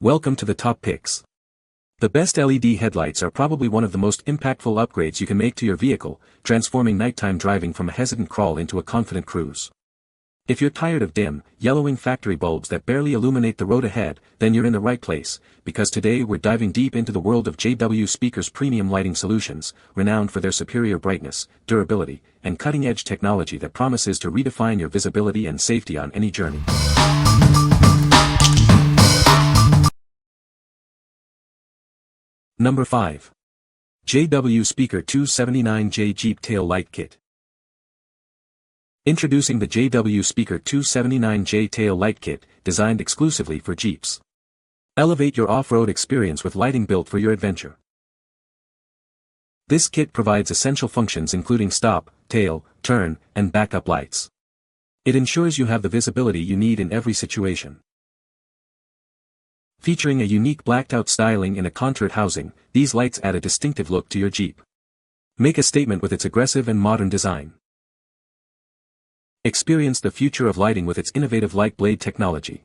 Welcome to the top picks. The best LED headlights are probably one of the most impactful upgrades you can make to your vehicle, transforming nighttime driving from a hesitant crawl into a confident cruise. If you're tired of dim, yellowing factory bulbs that barely illuminate the road ahead, then you're in the right place, because today we're diving deep into the world of JW Speaker's premium lighting solutions, renowned for their superior brightness, durability, and cutting-edge technology that promises to redefine your visibility and safety on any journey. Number 5. JW Speaker 279J Jeep Tail Light Kit. Introducing the JW Speaker 279J Tail Light Kit, designed exclusively for Jeeps. Elevate your off-road experience with lighting built for your adventure. This kit provides essential functions including stop, tail, turn, and backup lights. It ensures you have the visibility you need in every situation. Featuring a unique blacked-out styling in a contoured housing, these lights add a distinctive look to your Jeep. Make a statement with its aggressive and modern design. Experience the future of lighting with its innovative light blade technology.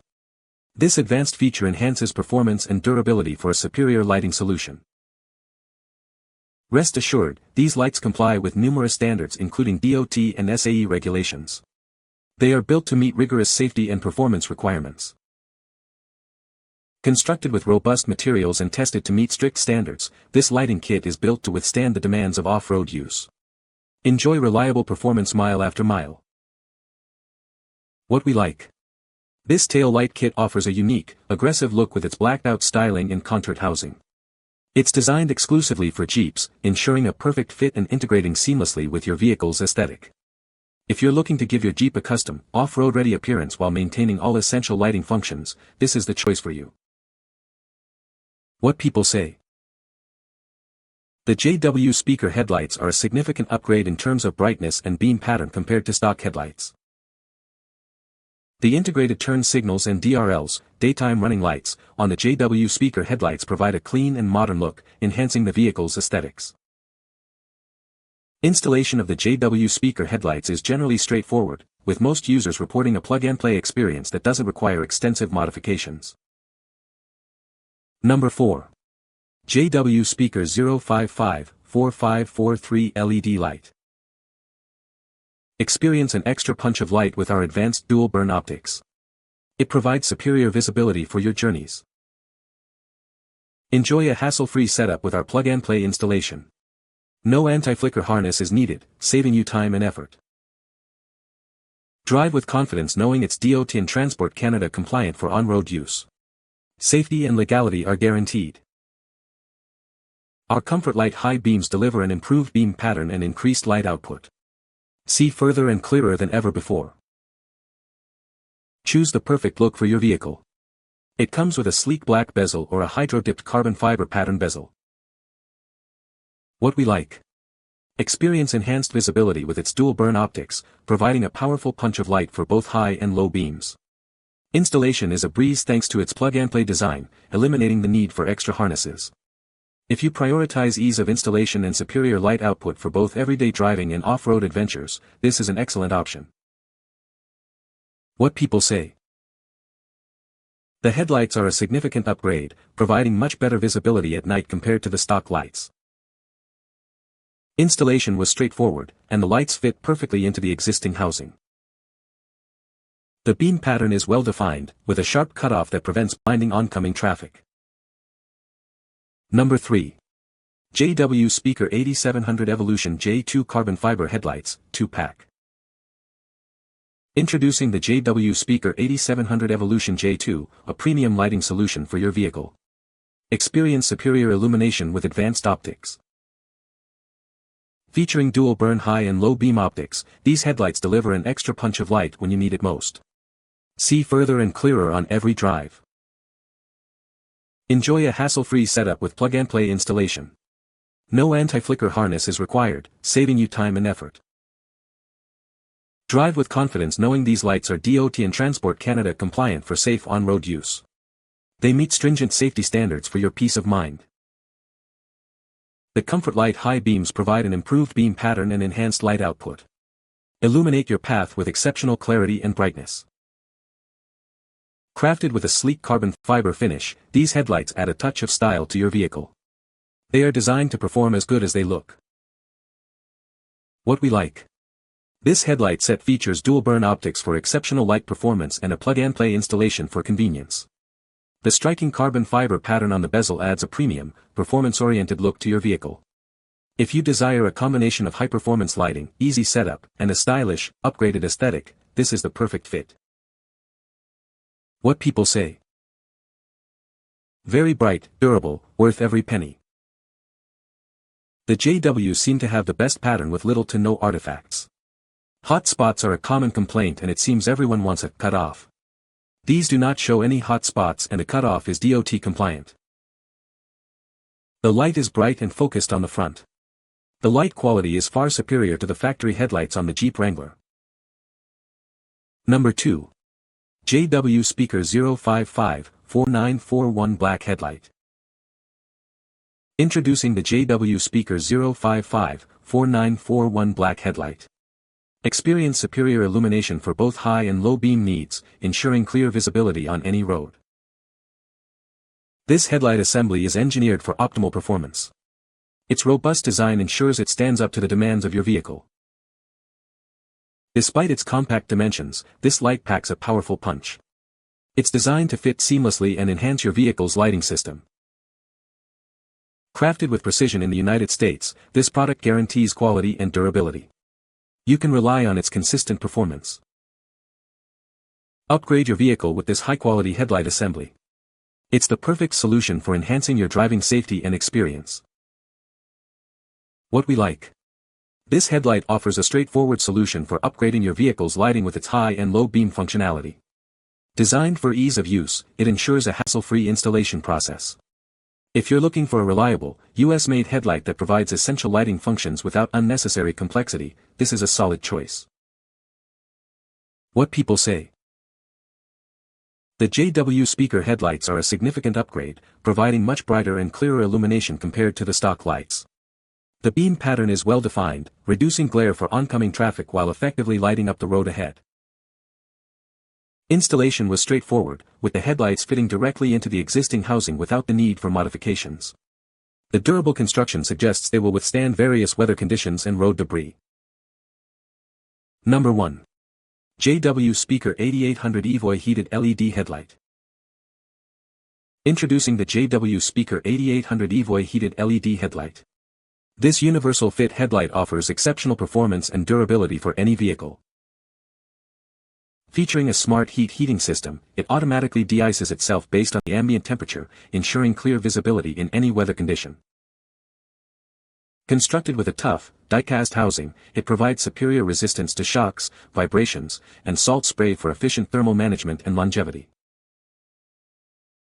This advanced feature enhances performance and durability for a superior lighting solution. Rest assured, these lights comply with numerous standards including DOT and SAE regulations. They are built to meet rigorous safety and performance requirements. Constructed with robust materials and tested to meet strict standards, this lighting kit is built to withstand the demands of off-road use. Enjoy reliable performance mile after mile. What we like. This tail light kit offers a unique, aggressive look with its blacked-out styling and contoured housing. It's designed exclusively for Jeeps, ensuring a perfect fit and integrating seamlessly with your vehicle's aesthetic. If you're looking to give your Jeep a custom, off-road ready appearance while maintaining all essential lighting functions, this is the choice for you. What people say. The JW Speaker headlights are a significant upgrade in terms of brightness and beam pattern compared to stock headlights. The integrated turn signals and DRLs, daytime running lights, on the JW Speaker headlights provide a clean and modern look, enhancing the vehicle's aesthetics. Installation of the JW Speaker headlights is generally straightforward, with most users reporting a plug-and-play experience that doesn't require extensive modifications. Number 4. JW Speaker 0554543 LED Light. Experience an extra punch of light with our advanced dual-burn optics. It provides superior visibility for your journeys. Enjoy a hassle-free setup with our plug-and-play installation. No anti-flicker harness is needed, saving you time and effort. Drive with confidence knowing it's DOT and Transport Canada compliant for on-road use. Safety and legality are guaranteed. Our Comfort Light high beams deliver an improved beam pattern and increased light output. See further and clearer than ever before. Choose the perfect look for your vehicle. It comes with a sleek black bezel or a hydro-dipped carbon fiber pattern bezel. What we like. Experience enhanced visibility with its dual-burn optics, providing a powerful punch of light for both high and low beams. Installation is a breeze thanks to its plug-and-play design, eliminating the need for extra harnesses. If you prioritize ease of installation and superior light output for both everyday driving and off-road adventures, this is an excellent option. What people say. The headlights are a significant upgrade, providing much better visibility at night compared to the stock lights. Installation was straightforward, and the lights fit perfectly into the existing housing. The beam pattern is well defined, with a sharp cutoff that prevents blinding oncoming traffic. Number 3. JW Speaker 8700 Evolution J2 Carbon Fiber Headlights, 2-pack. Introducing the JW Speaker 8700 Evolution J2, a premium lighting solution for your vehicle. Experience superior illumination with advanced optics. Featuring dual-burn high and low beam optics, these headlights deliver an extra punch of light when you need it most. See further and clearer on every drive. Enjoy a hassle-free setup with plug-and-play installation. No anti-flicker harness is required, saving you time and effort. Drive with confidence knowing these lights are DOT and Transport Canada compliant for safe on-road use. They meet stringent safety standards for your peace of mind. The Comfort Light high beams provide an improved beam pattern and enhanced light output. Illuminate your path with exceptional clarity and brightness. Crafted with a sleek carbon fiber finish, these headlights add a touch of style to your vehicle. They are designed to perform as good as they look. What we like. This headlight set features dual-burn optics for exceptional light performance and a plug-and-play installation for convenience. The striking carbon fiber pattern on the bezel adds a premium, performance-oriented look to your vehicle. If you desire a combination of high-performance lighting, easy setup, and a stylish, upgraded aesthetic, this is the perfect fit. What people say. Very bright, durable, worth every penny. The JWs seem to have the best pattern with little to no artifacts. Hot spots are a common complaint and it seems everyone wants a cut-off. These do not show any hot spots and a cut-off is DOT compliant. The light is bright and focused on the front. The light quality is far superior to the factory headlights on the Jeep Wrangler. Number 2. JW Speaker 055-4941 Black Headlight. Introducing the JW Speaker 055-4941 Black Headlight. Experience superior illumination for both high and low beam needs, ensuring clear visibility on any road. This headlight assembly is engineered for optimal performance. Its robust design ensures it stands up to the demands of your vehicle. Despite its compact dimensions, this light packs a powerful punch. It's designed to fit seamlessly and enhance your vehicle's lighting system. Crafted with precision in the United States, this product guarantees quality and durability. You can rely on its consistent performance. Upgrade your vehicle with this high-quality headlight assembly. It's the perfect solution for enhancing your driving safety and experience. What we like. This headlight offers a straightforward solution for upgrading your vehicle's lighting with its high and low beam functionality. Designed for ease of use, it ensures a hassle-free installation process. If you're looking for a reliable, US-made headlight that provides essential lighting functions without unnecessary complexity, this is a solid choice. What people say. The JW Speaker headlights are a significant upgrade, providing much brighter and clearer illumination compared to the stock lights. The beam pattern is well defined, reducing glare for oncoming traffic while effectively lighting up the road ahead. Installation was straightforward, with the headlights fitting directly into the existing housing without the need for modifications. The durable construction suggests they will withstand various weather conditions and road debris. Number 1. JW Speaker 8800 Evoii Heated LED Headlight. Introducing the JW Speaker 8800 Evoii Heated LED Headlight. This universal fit headlight offers exceptional performance and durability for any vehicle. Featuring a smart heating system, it automatically de-ices itself based on the ambient temperature, ensuring clear visibility in any weather condition. Constructed with a tough, die-cast housing, it provides superior resistance to shocks, vibrations, and salt spray for efficient thermal management and longevity.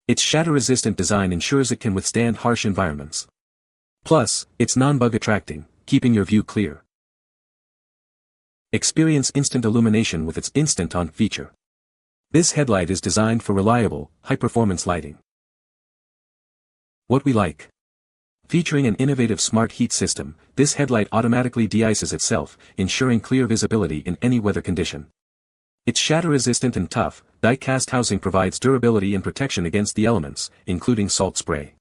Its shatter-resistant design ensures it can withstand harsh environments. Plus, it's non-bug attracting, keeping your view clear. Experience instant illumination with its Instant On feature. This headlight is designed for reliable, high-performance lighting. What we like. Featuring an innovative smart heat system, this headlight automatically de-ices itself, ensuring clear visibility in any weather condition. Its shatter-resistant and tough, die-cast housing provides durability and protection against the elements, including salt spray.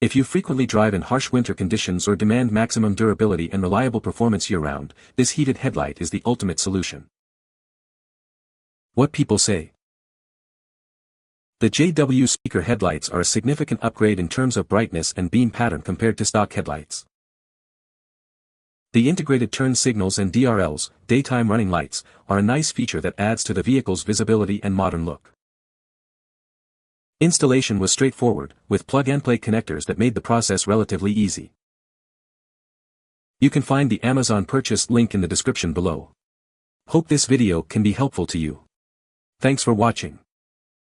If you frequently drive in harsh winter conditions or demand maximum durability and reliable performance year-round, this heated headlight is the ultimate solution. What people say. The JW Speaker headlights are a significant upgrade in terms of brightness and beam pattern compared to stock headlights. The integrated turn signals and DRLs, daytime running lights, are a nice feature that adds to the vehicle's visibility and modern look. Installation was straightforward, with plug-and-play connectors that made the process relatively easy. You can find the Amazon purchase link in the description below. Hope this video can be helpful to you. Thanks for watching.